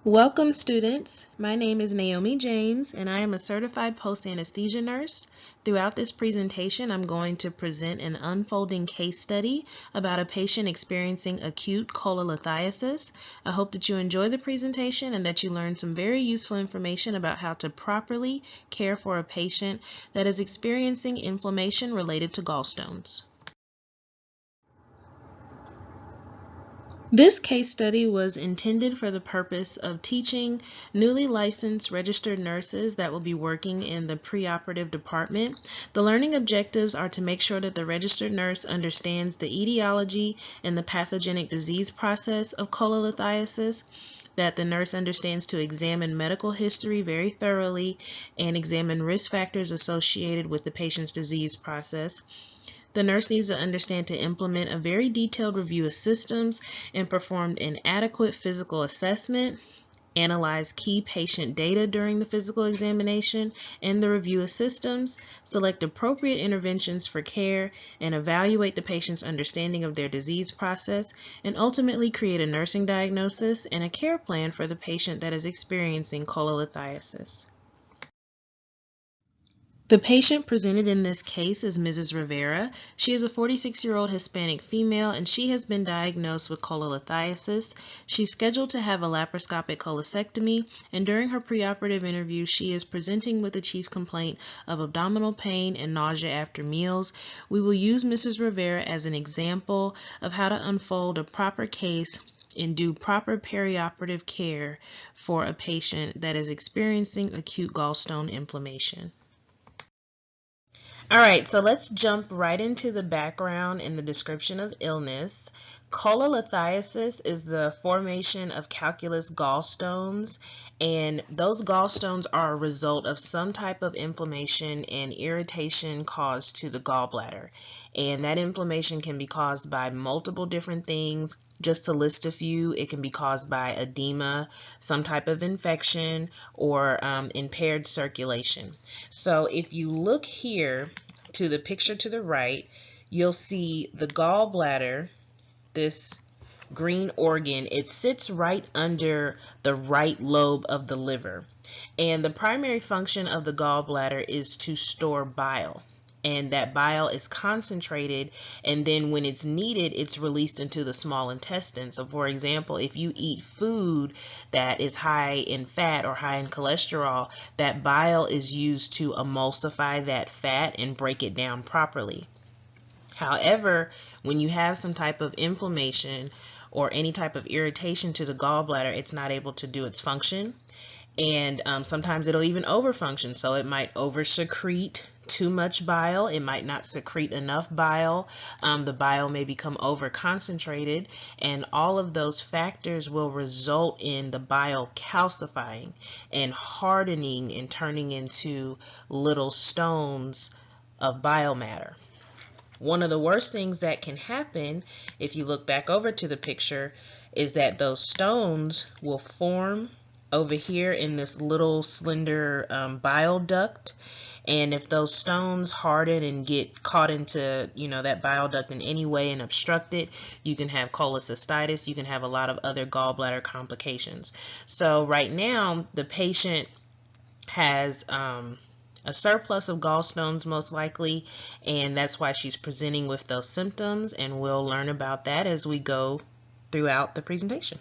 Welcome students, my name is Naomi James and I am a certified post-anesthesia nurse. Throughout this presentation I'm going to present an unfolding case study about a patient experiencing acute cholelithiasis. I hope that you enjoy the presentation and that you learn some very useful information about how to properly care for a patient that is experiencing inflammation related to gallstones. This case study was intended for the purpose of teaching newly licensed registered nurses that will be working in the preoperative department. The learning objectives are to make sure that the registered nurse understands the etiology and the pathogenic disease process of cholelithiasis, that the nurse understands to examine medical history very thoroughly and examine risk factors associated with the patient's disease process. The nurse needs to understand to implement a very detailed review of systems and perform an adequate physical assessment, analyze key patient data during the physical examination and the review of systems, select appropriate interventions for care, and evaluate the patient's understanding of their disease process, and ultimately create a nursing diagnosis and a care plan for the patient that is experiencing cholelithiasis. The patient presented in this case is Mrs. Rivera. She is a 46-year-old Hispanic female and she has been diagnosed with cholelithiasis. She's scheduled to have a laparoscopic cholecystectomy, and during her preoperative interview she is presenting with a chief complaint of abdominal pain and nausea after meals. We will use Mrs. Rivera as an example of how to unfold a proper case and do proper perioperative care for a patient that is experiencing acute gallstone inflammation. All right, so let's jump right into the background and the description of illness. Cholelithiasis is the formation of calculous gallstones, and those gallstones are a result of some type of inflammation and irritation caused to the gallbladder. And that inflammation can be caused by multiple different things. Just to list a few, it can be caused by edema, some type of infection, or impaired circulation. So if you look here to the picture to the right, you'll see the gallbladder, this green organ. It sits right under the right lobe of the liver. And the primary function of the gallbladder is to store bile. And that bile is concentrated, and then when it's needed, it's released into the small intestine. So for example, if you eat food that is high in fat or high in cholesterol, that bile is used to emulsify that fat and break it down properly. However, when you have some type of inflammation or any type of irritation to the gallbladder, it's not able to do its function. And sometimes it'll even overfunction, so it might over-secrete too much bile, it might not secrete enough bile, the bile may become over-concentrated, and all of those factors will result in the bile calcifying and hardening and turning into little stones of bile matter. One of the worst things that can happen, if you look back over to the picture, is that those stones will form over here in this little slender bile duct, and if those stones harden and get caught into that bile duct in any way and obstruct it, you can have cholecystitis, you can have a lot of other gallbladder complications. So right now the patient has a surplus of gallstones most likely, and that's why she's presenting with those symptoms, and we'll learn about that as we go throughout the presentation.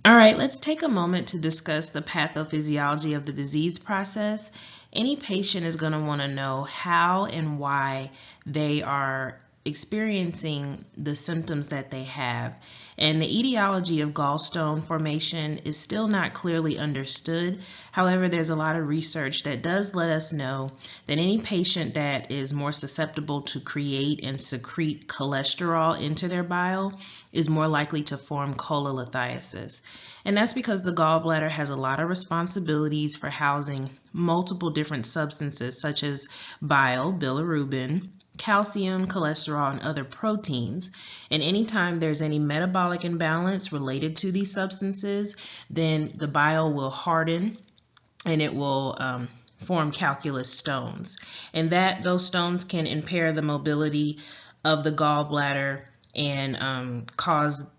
All right, let's take a moment to discuss the pathophysiology of the disease process. Any patient is going to want to know how and why they are experiencing the symptoms that they have. And the etiology of gallstone formation is still not clearly understood. However, there's a lot of research that does let us know that any patient that is more susceptible to create and secrete cholesterol into their bile is more likely to form cholelithiasis. And that's because the gallbladder has a lot of responsibilities for housing multiple different substances such as bile, bilirubin, calcium, cholesterol, and other proteins. And anytime there's any metabolic imbalance related to these substances, then the bile will harden and it will form calculous stones. And those stones can impair the mobility of the gallbladder and cause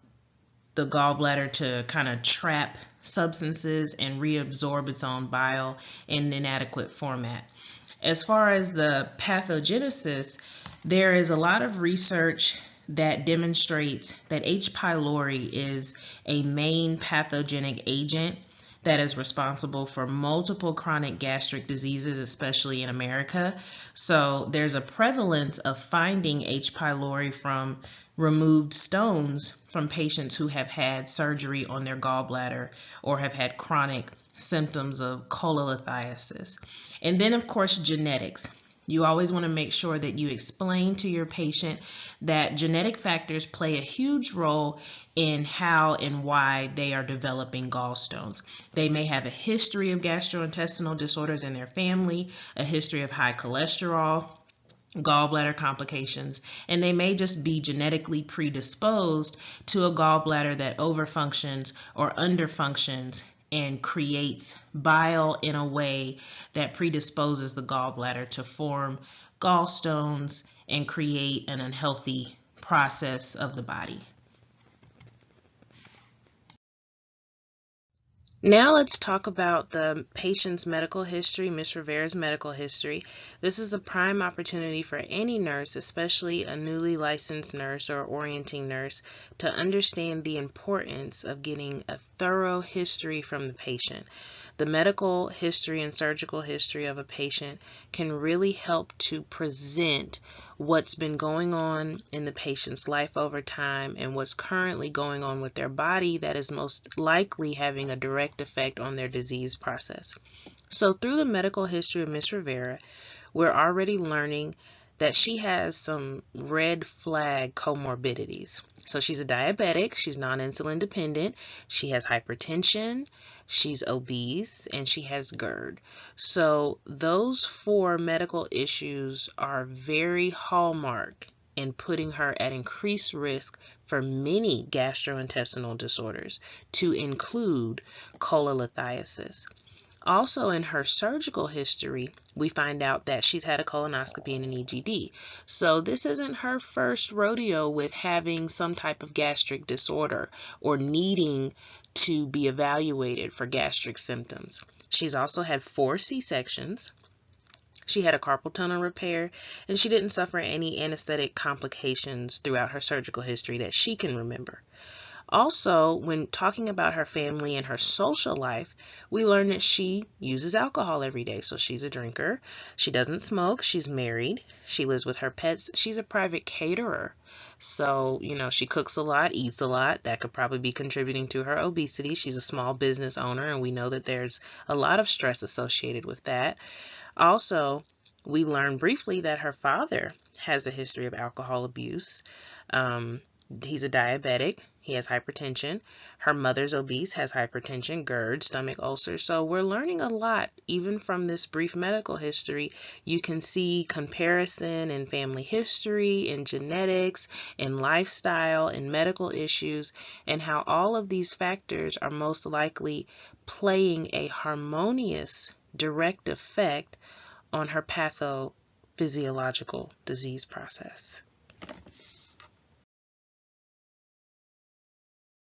the gallbladder to kind of trap substances and reabsorb its own bile in an inadequate format. As far as the pathogenesis, there is a lot of research that demonstrates that H. pylori is a main pathogenic agent that is responsible for multiple chronic gastric diseases, especially in America. So there's a prevalence of finding H. pylori from removed stones from patients who have had surgery on their gallbladder or have had chronic symptoms of cholelithiasis. And then, of course, genetics. You always want to make sure that you explain to your patient that genetic factors play a huge role in how and why they are developing gallstones. They may have a history of gastrointestinal disorders in their family, a history of high cholesterol, gallbladder complications, and they may just be genetically predisposed to a gallbladder that overfunctions or underfunctions and creates bile in a way that predisposes the gallbladder to form gallstones and create an unhealthy process of the body. Now let's talk about the patient's medical history, Ms. Rivera's medical history. This is a prime opportunity for any nurse, especially a newly licensed nurse or orienting nurse, to understand the importance of getting a thorough history from the patient. The medical history and surgical history of a patient can really help to present what's been going on in the patient's life over time and what's currently going on with their body that is most likely having a direct effect on their disease process. So through the medical history of Ms. Rivera, we're already learning that she has some red flag comorbidities. So she's a diabetic, she's non-insulin dependent, she has hypertension, she's obese, and she has GERD. So those 4 medical issues are very hallmark in putting her at increased risk for many gastrointestinal disorders, to include cholelithiasis. Also, in her surgical history, we find out that she's had a colonoscopy and an EGD. So this isn't her first rodeo with having some type of gastric disorder or needing to be evaluated for gastric symptoms. She's also had 4 C-sections. She had a carpal tunnel repair, and she didn't suffer any anesthetic complications throughout her surgical history that she can remember. Also, when talking about her family and her social life, we learn that she uses alcohol every day. So she's a drinker. She doesn't smoke. She's married. She lives with her pets. She's a private caterer. So, she cooks a lot, eats a lot. That could probably be contributing to her obesity. She's a small business owner, and we know that there's a lot of stress associated with that. Also, we learned briefly that her father has a history of alcohol abuse. He's a diabetic. He has hypertension. Her mother's obese, has hypertension, GERD, stomach ulcers. So we're learning a lot, even from this brief medical history. You can see comparison in family history, in genetics, in lifestyle, in medical issues, and how all of these factors are most likely playing a harmonious direct effect on her pathophysiological disease process.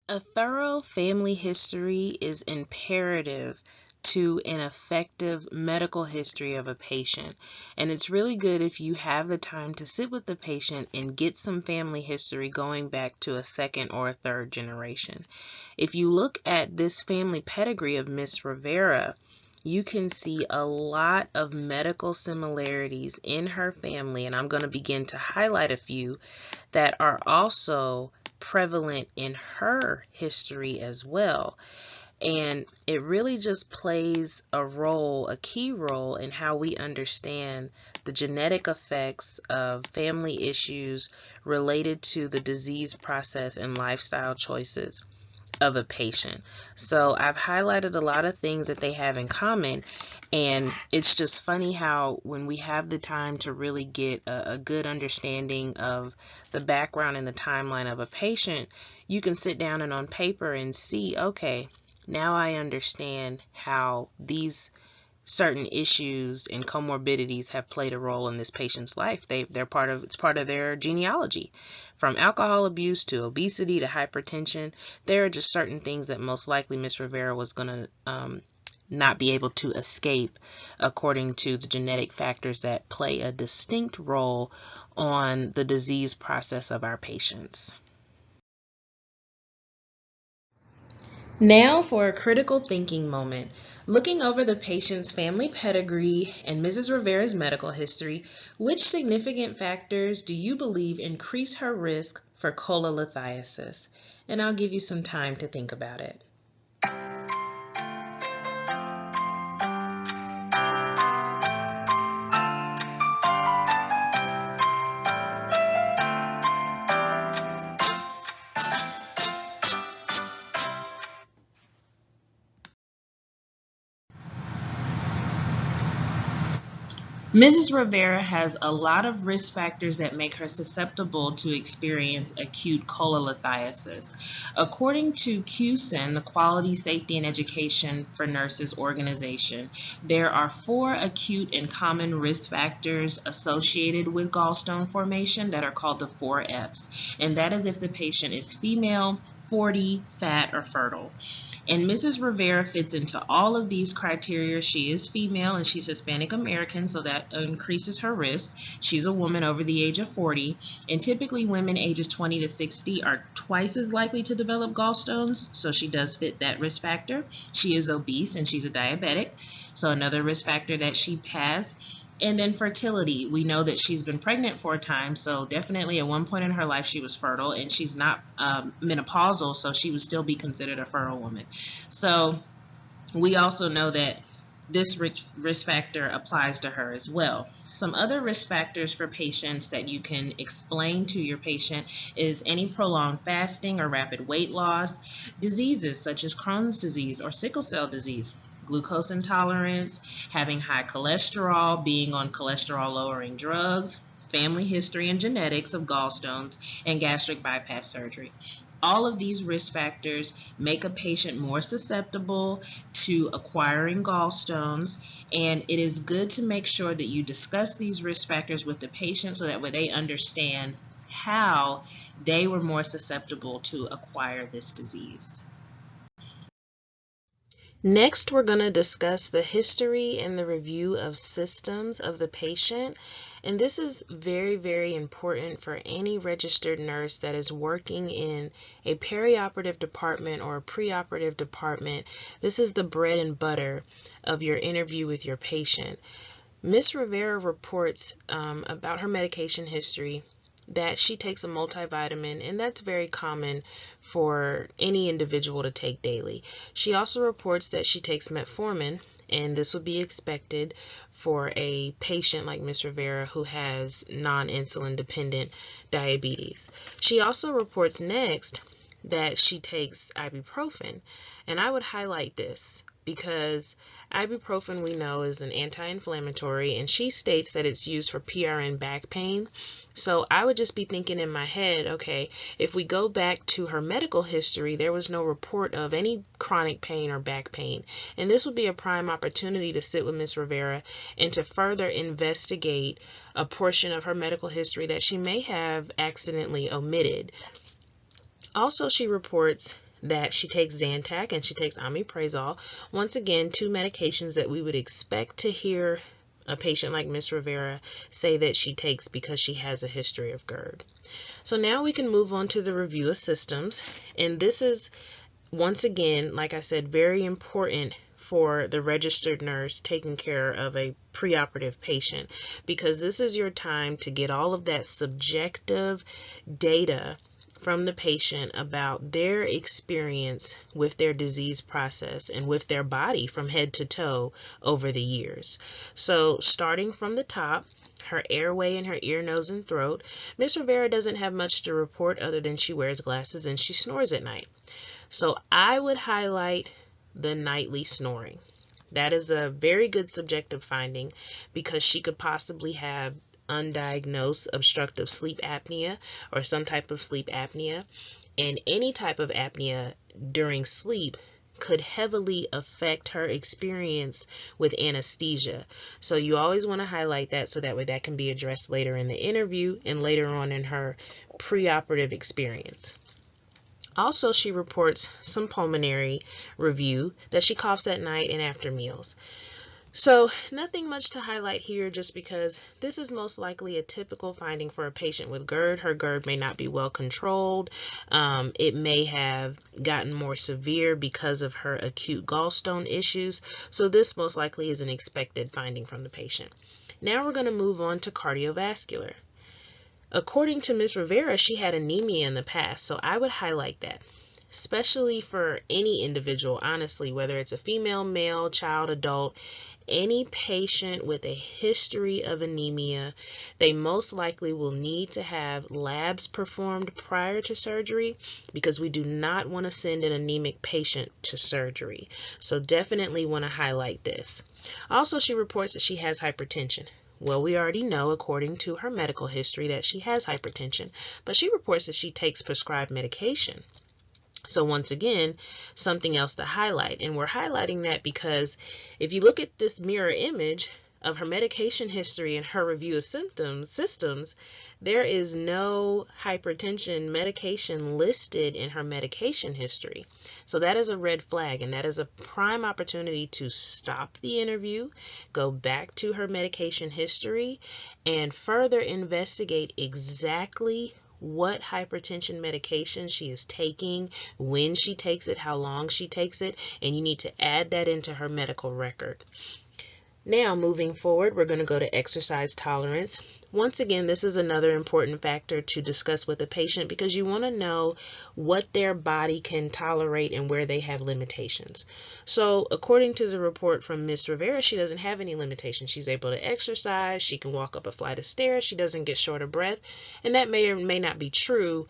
A thorough family history is imperative to an effective medical history of a patient, and it's really good if you have the time to sit with the patient and get some family history going back to a 2nd or a 3rd generation. If you look at this family pedigree of Miss Rivera, you can see a lot of medical similarities in her family, and I'm going to begin to highlight a few that are also prevalent in her history as well. And it really just plays a key role in how we understand the genetic effects of family issues related to the disease process and lifestyle choices of a patient. So I've highlighted a lot of things that they have in common, and it's just funny how when we have the time to really get a good understanding of the background and the timeline of a patient, you can sit down and on paper and see, okay, now I understand how these certain issues and comorbidities have played a role in this patient's life. It's part of their genealogy. From alcohol abuse to obesity to hypertension, there are just certain things that most likely Miss Rivera was going to not be able to escape according to the genetic factors that play a distinct role on the disease process of our patients. Now for a critical thinking moment. Looking over the patient's family pedigree and Mrs. Rivera's medical history, which significant factors do you believe increase her risk for cholelithiasis? And I'll give you some time to think about it. Mrs. Rivera has a lot of risk factors that make her susceptible to experience acute cholelithiasis. According to QSIN, the Quality, Safety, and Education for Nurses organization, there are 4 acute and common risk factors associated with gallstone formation that are called the 4 Fs. And that is if the patient is female, 40, fat, or fertile. And Mrs. Rivera fits into all of these criteria. She is female and she's Hispanic American, so that increases her risk. She's a woman over the age of 40, and typically women ages 20 to 60 are twice as likely to develop gallstones, so she does fit that risk factor. She is obese and she's a diabetic, so another risk factor that she has. And then fertility, we know that she's been pregnant 4 times, so definitely at one point in her life she was fertile, and she's not menopausal, so she would still be considered a fertile woman. So we also know that this risk factor applies to her as well. Some other risk factors for patients that you can explain to your patient is any prolonged fasting or rapid weight loss, diseases such as Crohn's disease or sickle cell disease, glucose intolerance, having high cholesterol, being on cholesterol-lowering drugs, family history and genetics of gallstones, and gastric bypass surgery. All of these risk factors make a patient more susceptible to acquiring gallstones, and it is good to make sure that you discuss these risk factors with the patient so that way they understand how they were more susceptible to acquire this disease. Next, we're going to discuss the history and the review of systems of the patient. And this is very, very important for any registered nurse that is working in a perioperative department or a preoperative department. This is the bread and butter of your interview with your patient. Ms. Rivera reports about her medication history that she takes a multivitamin, and that's very common for any individual to take daily. She also reports that she takes metformin, and this would be expected for a patient like Ms. Rivera who has non-insulin dependent diabetes. She also reports next that she takes ibuprofen, and I would highlight this because ibuprofen we know is an anti-inflammatory, and she states that it's used for PRN back pain. So I would just be thinking in my head, okay, if we go back to her medical history, there was no report of any chronic pain or back pain. And this would be a prime opportunity to sit with Ms. Rivera and to further investigate a portion of her medical history that she may have accidentally omitted. Also, she reports that she takes Zantac and she takes omeprazole. Once again, 2 medications that we would expect to hear a patient like Ms. Rivera say that she takes because she has a history of GERD. So now we can move on to the review of systems. And this is, once again, like I said, very important for the registered nurse taking care of a preoperative patient, because this is your time to get all of that subjective data from the patient about their experience with their disease process and with their body from head to toe over the years. So starting from the top, her airway and her ear, nose, and throat, Ms. Rivera doesn't have much to report other than she wears glasses and she snores at night. So I would highlight the nightly snoring. That is a very good subjective finding because she could possibly have undiagnosed obstructive sleep apnea or some type of sleep apnea, and any type of apnea during sleep could heavily affect her experience with anesthesia. So you always want to highlight that so that way that can be addressed later in the interview and later on in her preoperative experience. Also, she reports some pulmonary review, that she coughs at night and after meals. So nothing much to highlight here, just because this is most likely a typical finding for a patient with GERD. Her GERD may not be well controlled. It may have gotten more severe because of her acute gallstone issues. So this most likely is an expected finding from the patient. Now we're going to move on to cardiovascular. According to Ms. Rivera, she had anemia in the past, so I would highlight that, especially for any individual, honestly, whether it's a female, male, child, adult. Any patient with a history of anemia, they most likely will need to have labs performed prior to surgery, because we do not want to send an anemic patient to surgery. So definitely want to highlight this. Also, she reports that she has hypertension. Well, we already know, according to her medical history, that she has hypertension, but she reports that she takes prescribed medication. So once again, something else to highlight. And we're highlighting that because if you look at this mirror image of her medication history and her review of systems, there is no hypertension medication listed in her medication history. So that is a red flag, and that is a prime opportunity to stop the interview, go back to her medication history, and further investigate exactly what hypertension medication she is taking, when she takes it, how long she takes it, and you need to add that into her medical record. Now, moving forward, we're going to go to exercise tolerance. Once again, this is another important factor to discuss with the patient, because you want to know what their body can tolerate and where they have limitations. So according to the report from Ms. Rivera, she doesn't have any limitations. She's able to exercise. She can walk up a flight of stairs. She doesn't get short of breath. And that may or may not be true.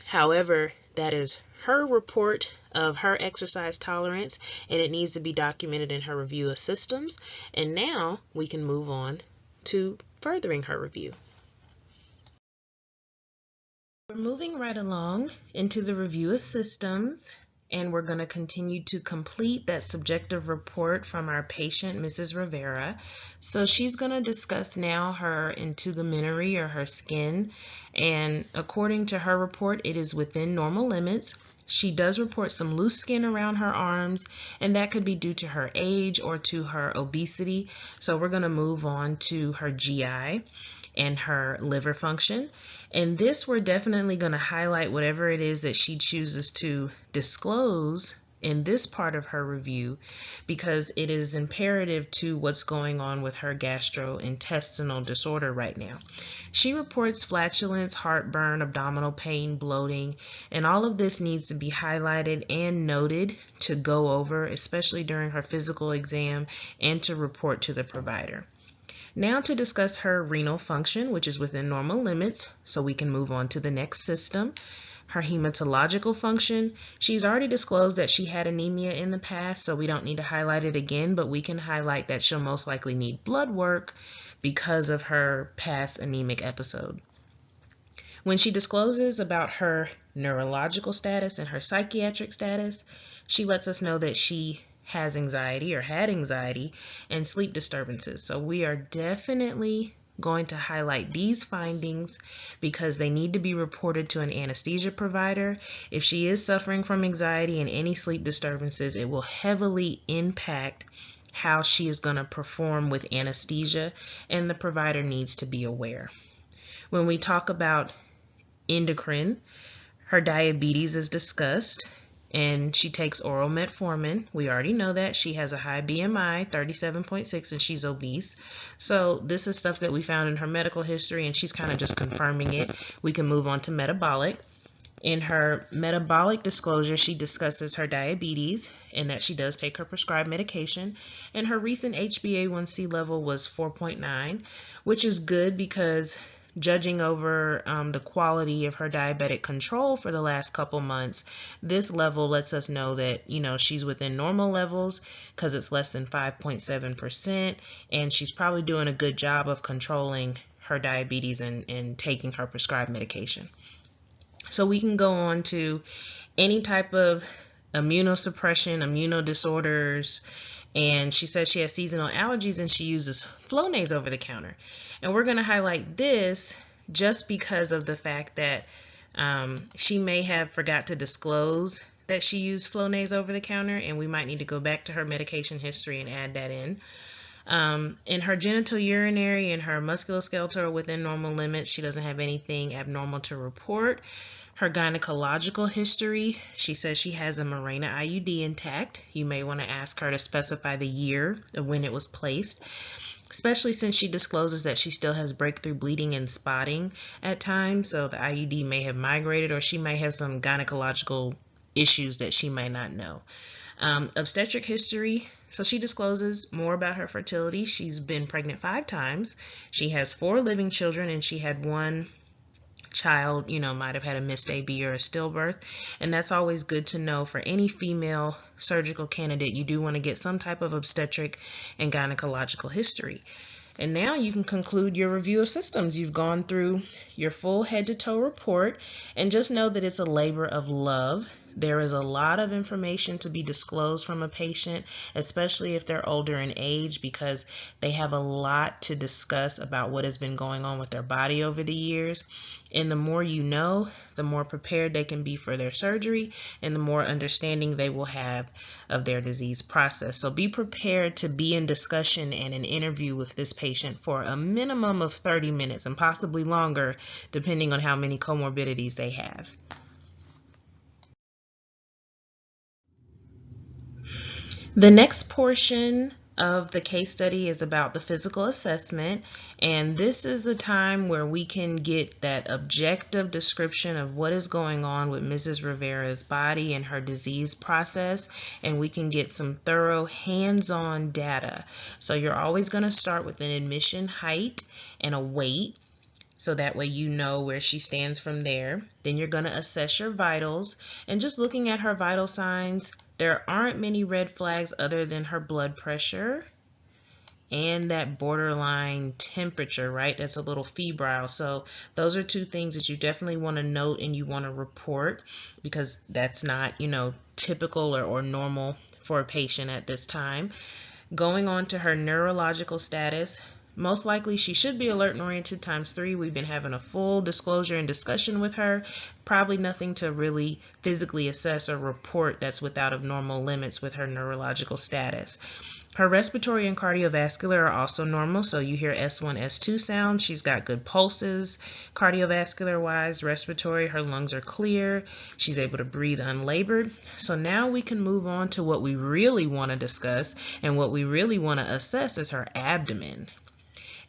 However, that is her report of her exercise tolerance, and it needs to be documented in her review of systems. And now we can move on to furthering her review. We're moving right along into the review of systems, and we're going to continue to complete that subjective report from our patient, Mrs. Rivera. So she's going to discuss now her integumentary, or her skin, and according to her report, it is within normal limits. She does report some loose skin around her arms, and that could be due to her age or to her obesity. So we're going to move on to her GI and her liver function. And this, we're definitely going to highlight whatever it is that she chooses to disclose in this part of her review, because it is imperative to what's going on with her gastrointestinal disorder right now. She reports flatulence, heartburn, abdominal pain, bloating, and all of this needs to be highlighted and noted to go over, especially during her physical exam, and to report to the provider. Now to discuss her renal function, which is within normal limits, so we can move on to the next system. Her hematological function, she's already disclosed that she had anemia in the past, so we don't need to highlight it again, but we can highlight that she'll most likely need blood work because of her past anemic episode. When she discloses about her neurological status and her psychiatric status, she lets us know that she has anxiety, or had anxiety, and sleep disturbances. So we are definitely going to highlight these findings because they need to be reported to an anesthesia provider. If she is suffering from anxiety and any sleep disturbances, it will heavily impact how she is going to perform with anesthesia, and the provider needs to be aware. When we talk about endocrine, her diabetes is discussed, and she takes oral metformin. We already know that. She has a high BMI, 37.6, and she's obese. So this is stuff that we found in her medical history, and she's kind of just confirming it. We can move on to metabolic. In her metabolic disclosure, she discusses her diabetes and that she does take her prescribed medication. And her recent HbA1c level was 4.9, which is good because judging over the quality of her diabetic control for the last couple months, this level lets us know that, she's within normal levels because it's less than 5.7%, and she's probably doing a good job of controlling her diabetes and taking her prescribed medication. So we can go on to any type of immunosuppression, immunodisorders, and she says she has seasonal allergies and she uses Flonase over the counter. And we're going to highlight this just because of the fact that she may have forgot to disclose that she used Flonase over the counter, and we might need to go back to her medication history and add that in. In her genital urinary and her musculoskeletal are within normal limits. She doesn't have anything abnormal to report. Her gynecological history, she says she has a Mirena IUD intact. You may want to ask her to specify the year of when it was placed, especially since she discloses that she still has breakthrough bleeding and spotting at times. So the IUD may have migrated, or she may have some gynecological issues that she may not know. Obstetric history, so she discloses more about her fertility. She's been pregnant 5 times. She has 4 living children, and she had 1 child, might have had a missed AB or a stillbirth. And that's always good to know for any female surgical candidate. You do want to get some type of obstetric and gynecological history. And now you can conclude your review of systems. You've gone through your full head-to-toe report, and just know that it's a labor of love. There is a lot of information to be disclosed from a patient, especially if they're older in age, because they have a lot to discuss about what has been going on with their body over the years. And the more you know, the more prepared they can be for their surgery, and the more understanding they will have of their disease process. So be prepared to be in discussion and an interview with this patient for a minimum of 30 minutes and possibly longer, depending on how many comorbidities they have. The next portion of the case study is about the physical assessment, and this is the time where we can get that objective description of what is going on with Mrs. Rivera's body and her disease process, and we can get some thorough hands-on data. So you're always going to start with an admission height and a weight, so that way you know where she stands from there. Then you're going to assess your vitals, and just looking at her vital signs, there aren't many red flags other than her blood pressure and that borderline temperature, right? That's a little febrile. So those are 2 things that you definitely want to note and you want to report, because that's not, typical or normal for a patient at this time. Going on to her neurological status, most likely she should be alert and oriented ×3. We've been having a full disclosure and discussion with her. Probably nothing to really physically assess or report that's without of normal limits with her neurological status. Her respiratory and cardiovascular are also normal, so you hear S1, S2 sounds. She's got good pulses. Cardiovascular wise, respiratory, her lungs are clear. She's able to breathe unlabored. So now we can move on to what we really want to discuss, and what we really want to assess is her abdomen.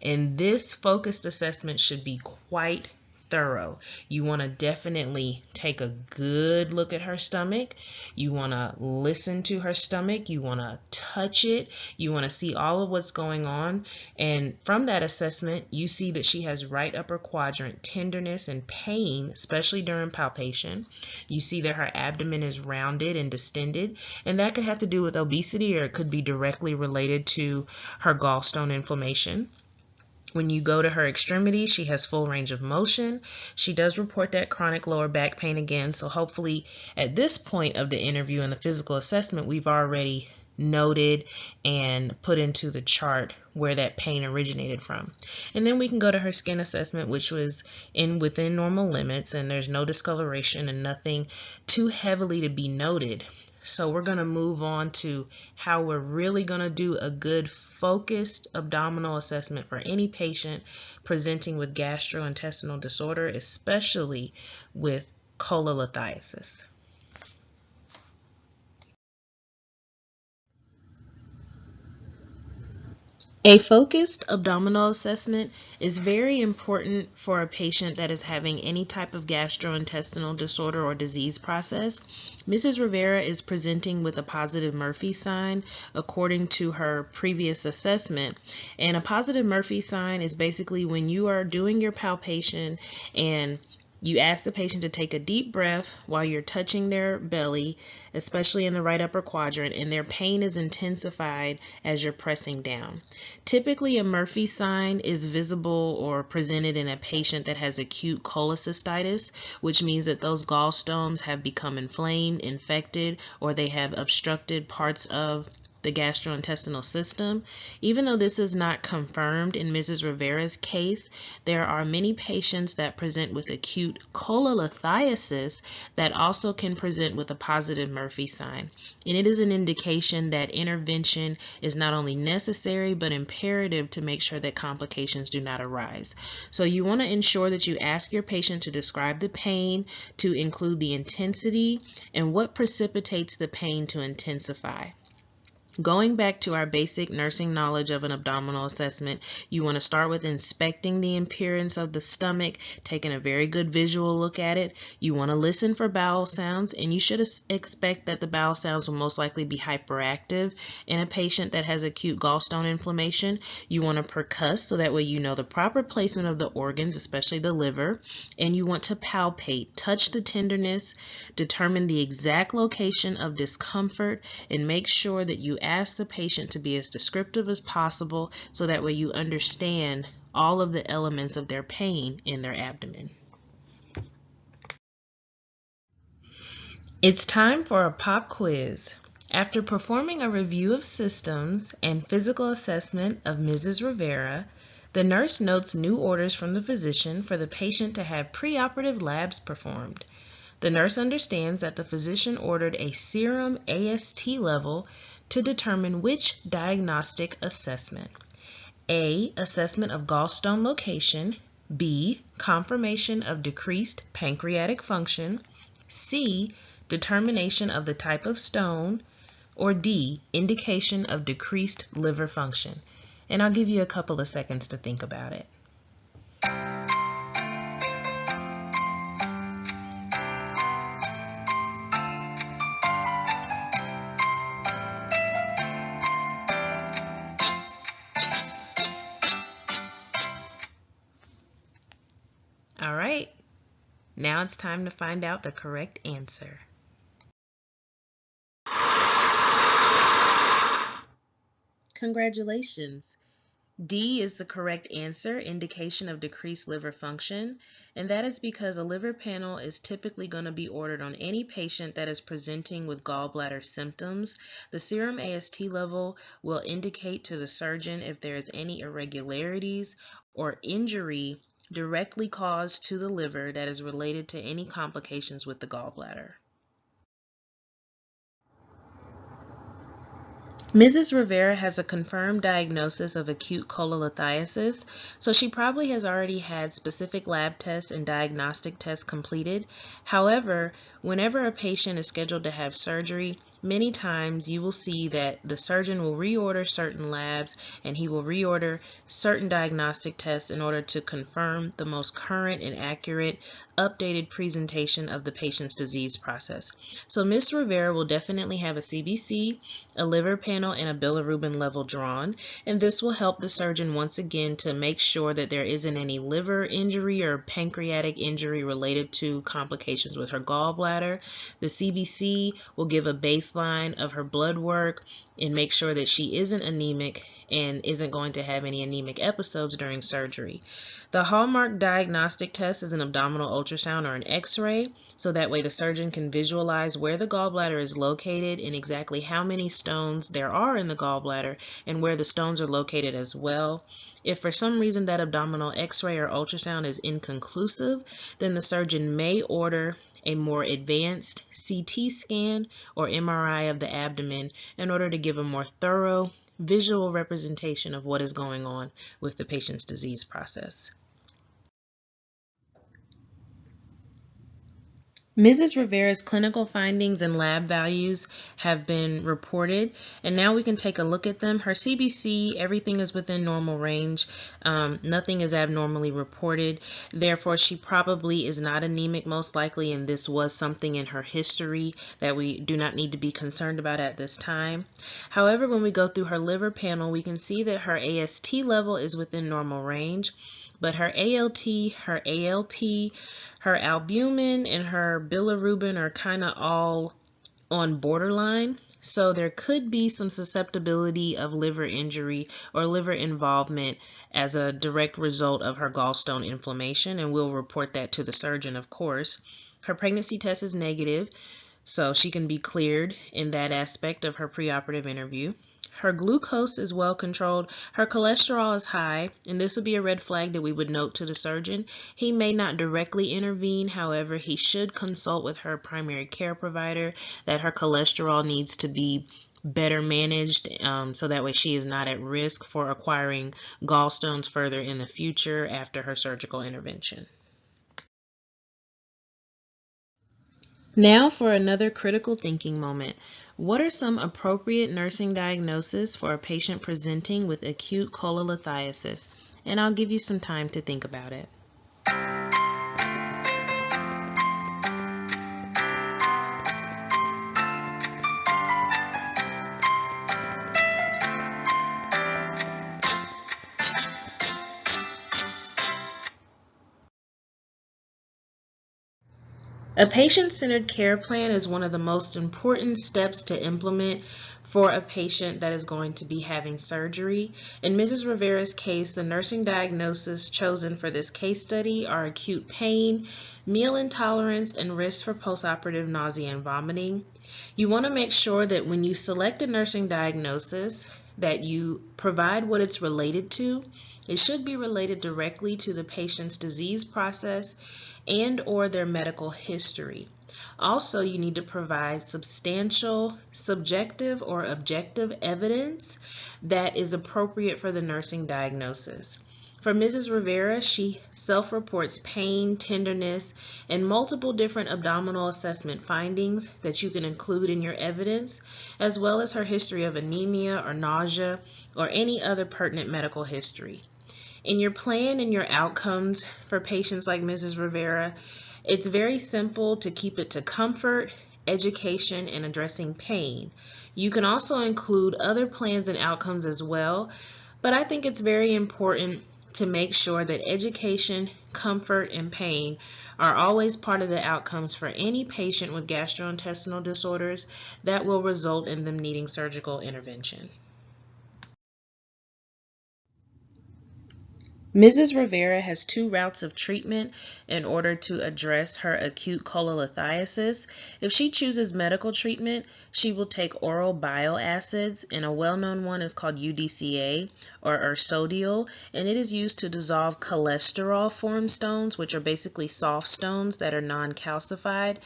And this focused assessment should be quite thorough. You want to definitely take a good look at her stomach. You want to listen to her stomach. You want to touch it. You want to see all of what's going on. And from that assessment, you see that she has right upper quadrant tenderness and pain, especially during palpation. You see that her abdomen is rounded and distended, and that could have to do with obesity, or it could be directly related to her gallstone inflammation. When you go to her extremities, she has full range of motion. She does report that chronic lower back pain again, so hopefully at this point of the interview and the physical assessment, we've already noted and put into the chart where that pain originated from. And then we can go to her skin assessment, which was within normal limits, and there's no discoloration and nothing too heavily to be noted. So we're going to move on to how we're really going to do a good focused abdominal assessment for any patient presenting with gastrointestinal disorder, especially with cholelithiasis. A focused abdominal assessment is very important for a patient that is having any type of gastrointestinal disorder or disease process. Mrs. Rivera is presenting with a positive Murphy sign according to her previous assessment. And a positive Murphy sign is basically when you are doing your palpation and You ask the patient to take a deep breath while you're touching their belly, especially in the right upper quadrant, and their pain is intensified as you're pressing down. Typically, a Murphy sign is visible or presented in a patient that has acute cholecystitis, which means that those gallstones have become inflamed, infected, or they have obstructed parts of the gastrointestinal system. Even though this is not confirmed in Mrs. Rivera's case, there are many patients that present with acute cholelithiasis that also can present with a positive Murphy sign. And it is an indication that intervention is not only necessary but imperative to make sure that complications do not arise. So you want to ensure that you ask your patient to describe the pain, to include the intensity, and what precipitates the pain to intensify. Going back to our basic nursing knowledge of an abdominal assessment, you want to start with inspecting the appearance of the stomach, taking a very good visual look at it. You want to listen for bowel sounds, and you should expect that the bowel sounds will most likely be hyperactive. In a patient that has acute gallstone inflammation, you want to percuss so that way you know the proper placement of the organs, especially the liver, and you want to palpate, touch the tenderness, determine the exact location of discomfort, and make sure that you ask the patient to be as descriptive as possible so that way you understand all of the elements of their pain in their abdomen. It's time for a pop quiz. After performing a review of systems and physical assessment of Mrs. Rivera, the nurse notes new orders from the physician for the patient to have preoperative labs performed. The nurse understands that the physician ordered a serum AST level to determine which diagnostic assessment. A. Assessment of gallstone location. B. Confirmation of decreased pancreatic function. C. Determination of the type of stone. Or D. Indication of decreased liver function. And I'll give you a couple of seconds to think about it. All right, now it's time to find out the correct answer. Congratulations! D is the correct answer, indication of decreased liver function, and that is because a liver panel is typically going to be ordered on any patient that is presenting with gallbladder symptoms. The serum AST level will indicate to the surgeon if there is any irregularities or injury directly caused to the liver that is related to any complications with the gallbladder. Mrs. Rivera has a confirmed diagnosis of acute cholelithiasis, so she probably has already had specific lab tests and diagnostic tests completed. However, whenever a patient is scheduled to have surgery, many times you will see that the surgeon will reorder certain labs and he will reorder certain diagnostic tests in order to confirm the most current and accurate updated presentation of the patient's disease process. So Ms. Rivera will definitely have a CBC, a liver panel, and a bilirubin level drawn, and this will help the surgeon once again to make sure that there isn't any liver injury or pancreatic injury related to complications with her gallbladder. The CBC will give a baseline of her blood work and make sure that she isn't anemic and isn't going to have any anemic episodes during surgery. The hallmark diagnostic test is an abdominal ultrasound or an X-ray, so that way the surgeon can visualize where the gallbladder is located and exactly how many stones there are in the gallbladder and where the stones are located as well. If for some reason that abdominal X-ray or ultrasound is inconclusive, then the surgeon may order a more advanced CT scan or MRI of the abdomen in order to give a more thorough visual representation of what is going on with the patient's disease process. Mrs. Rivera's clinical findings and lab values have been reported, and now we can take a look at them. Her CBC, everything is within normal range. Nothing is abnormally reported. Therefore, she probably is not anemic most likely, and this was something in her history that we do not need to be concerned about at this time. However, when we go through her liver panel, we can see that her AST level is within normal range, but her ALT, her ALP, Her albumin and her bilirubin are kind of all on borderline, so there could be some susceptibility of liver injury or liver involvement as a direct result of her gallstone inflammation, and we'll report that to the surgeon, of course. Her pregnancy test is negative, so she can be cleared in that aspect of her preoperative interview. Her glucose is well controlled. Her cholesterol is high, and this would be a red flag that we would note to the surgeon. He may not directly intervene, however, he should consult with her primary care provider that her cholesterol needs to be better managed, so that way she is not at risk for acquiring gallstones further in the future after her surgical intervention. Now for another critical thinking moment. What are some appropriate nursing diagnoses for a patient presenting with acute cholelithiasis? And I'll give you some time to think about it. A patient-centered care plan is one of the most important steps to implement for a patient that is going to be having surgery. In Mrs. Rivera's case, the nursing diagnoses chosen for this case study are acute pain, meal intolerance, and risk for postoperative nausea and vomiting. You want to make sure that when you select a nursing diagnosis, that you provide what it's related to. It should be related directly to the patient's disease process and or their medical history. Also, you need to provide substantial subjective or objective evidence that is appropriate for the nursing diagnosis. For Mrs. Rivera, she self-reports pain, tenderness, and multiple different abdominal assessment findings that you can include in your evidence, as well as her history of anemia or nausea or any other pertinent medical history. In your plan and your outcomes for patients like Mrs. Rivera, it's very simple to keep it to comfort, education, and addressing pain. You can also include other plans and outcomes as well, but I think it's very important to make sure that education, comfort, and pain are always part of the outcomes for any patient with gastrointestinal disorders that will result in them needing surgical intervention. Mrs. Rivera has two routes of treatment in order to address her acute cholelithiasis. If she chooses medical treatment, she will take oral bile acids, and a well-known one is called UDCA or ursodiol, and it is used to dissolve cholesterol-formed stones, which are basically soft stones that are non-calcified.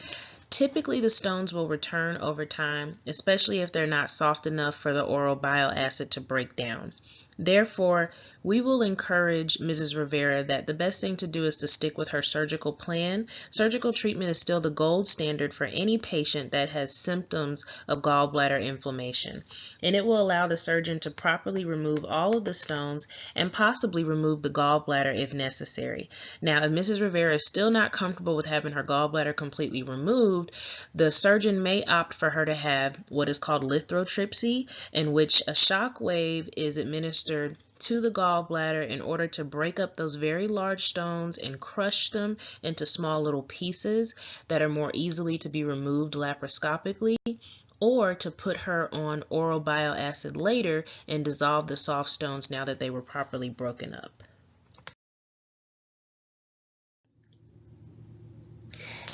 Typically, the stones will return over time, especially if they're not soft enough for the oral bile acid to break down. Therefore, we will encourage Mrs. Rivera that the best thing to do is to stick with her surgical plan. Surgical treatment is still the gold standard for any patient that has symptoms of gallbladder inflammation, and it will allow the surgeon to properly remove all of the stones and possibly remove the gallbladder if necessary. Now, if Mrs. Rivera is still not comfortable with having her gallbladder completely removed, the surgeon may opt for her to have what is called lithotripsy, in which a shock wave is administered to the gallbladder in order to break up those very large stones and crush them into small little pieces that are more easily to be removed laparoscopically, or to put her on oral bile acid later and dissolve the soft stones now that they were properly broken up.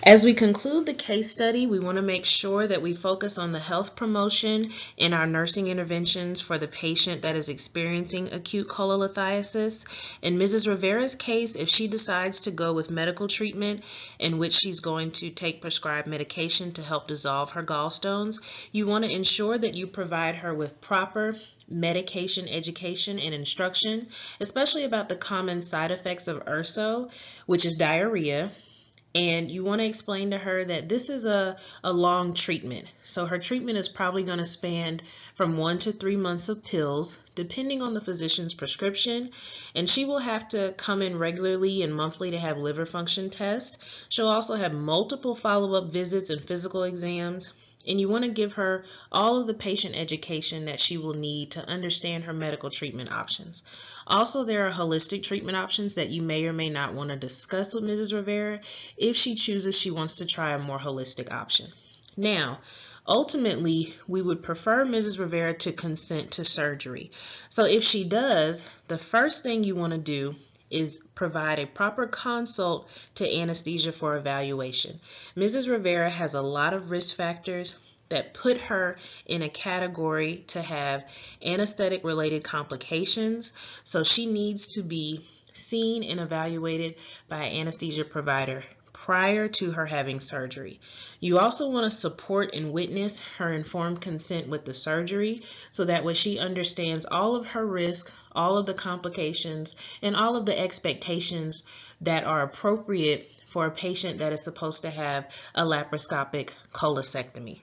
As we conclude the case study, we want to make sure that we focus on the health promotion in our nursing interventions for the patient that is experiencing acute cholelithiasis. In Mrs. Rivera's case, if she decides to go with medical treatment in which she's going to take prescribed medication to help dissolve her gallstones, you want to ensure that you provide her with proper medication education and instruction, especially about the common side effects of urso, which is diarrhea. And you want to explain to her that this is a long treatment. So her treatment is probably going to span from 1 to 3 months of pills, depending on the physician's prescription. And she will have to come in regularly and monthly to have liver function tests. She'll also have multiple follow-up visits and physical exams. And you want to give her all of the patient education that she will need to understand her medical treatment options. Also, there are holistic treatment options that you may or may not want to discuss with Mrs. Rivera if she chooses she wants to try a more holistic option. Now, ultimately, we would prefer Mrs. Rivera to consent to surgery. So if she does, the first thing you want to do is provide a proper consult to anesthesia for evaluation. Mrs. Rivera has a lot of risk factors that put her in a category to have anesthetic related complications, so she needs to be seen and evaluated by an anesthesia provider prior to her having surgery. You also want to support and witness her informed consent with the surgery so that way she understands all of her risk, all of the complications, and all of the expectations that are appropriate for a patient that is supposed to have a laparoscopic cholecystectomy.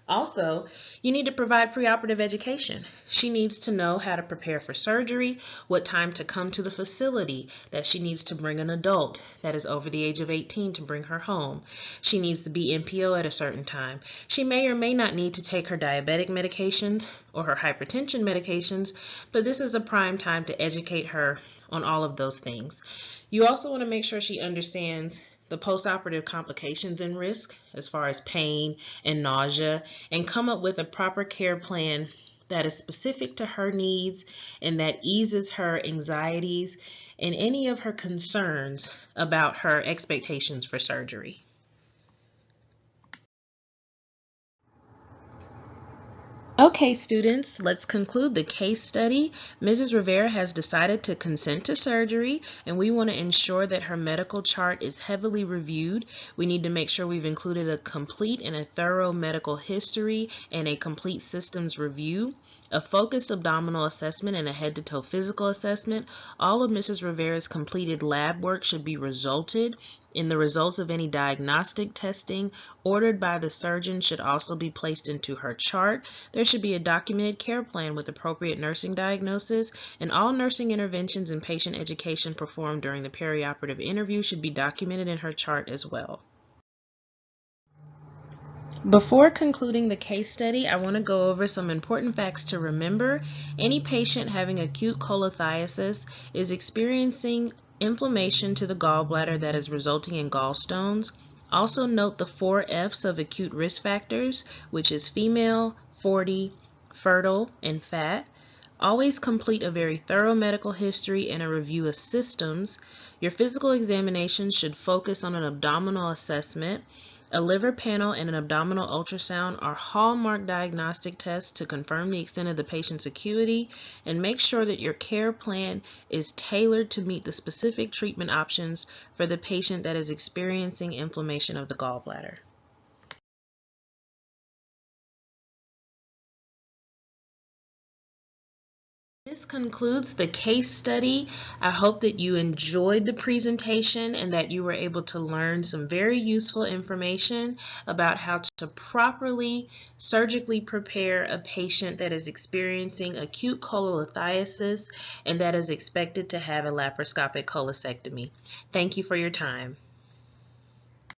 Also, you need to provide preoperative education. She needs to know how to prepare for surgery, what time to come to the facility, that she needs to bring an adult that is over the age of 18 to bring her home. She needs to be NPO at a certain time. She may or may not need to take her diabetic medications or her hypertension medications, but this is a prime time to educate her on all of those things. You also want to make sure she understands the postoperative complications and risk as far as pain and nausea, and come up with a proper care plan that is specific to her needs and that eases her anxieties and any of her concerns about her expectations for surgery. Okay, students, let's conclude the case study. Mrs. Rivera has decided to consent to surgery, and we want to ensure that her medical chart is heavily reviewed. We need to make sure we've included a complete and a thorough medical history and a complete systems review, a focused abdominal assessment, and a head-to-toe physical assessment. All of Mrs. Rivera's completed lab work should be resulted in the results of any diagnostic testing ordered by the surgeon should also be placed into her chart. There should be a documented care plan with appropriate nursing diagnosis, and all nursing interventions and patient education performed during the perioperative interview should be documented in her chart as well. Before concluding the case study, I want to go over some important facts to remember. Any patient having acute cholelithiasis is experiencing inflammation to the gallbladder that is resulting in gallstones. Also note the 4 F's of acute risk factors, which is female, 40, fertile, and fat. Always complete a very thorough medical history and a review of systems. Your physical examination should focus on an abdominal assessment. A liver panel and an abdominal ultrasound are hallmark diagnostic tests to confirm the extent of the patient's acuity, and make sure that your care plan is tailored to meet the specific treatment options for the patient that is experiencing inflammation of the gallbladder. This concludes the case study. I hope that you enjoyed the presentation and that you were able to learn some very useful information about how to properly surgically prepare a patient that is experiencing acute cholelithiasis and that is expected to have a laparoscopic cholecystectomy. Thank you for your time.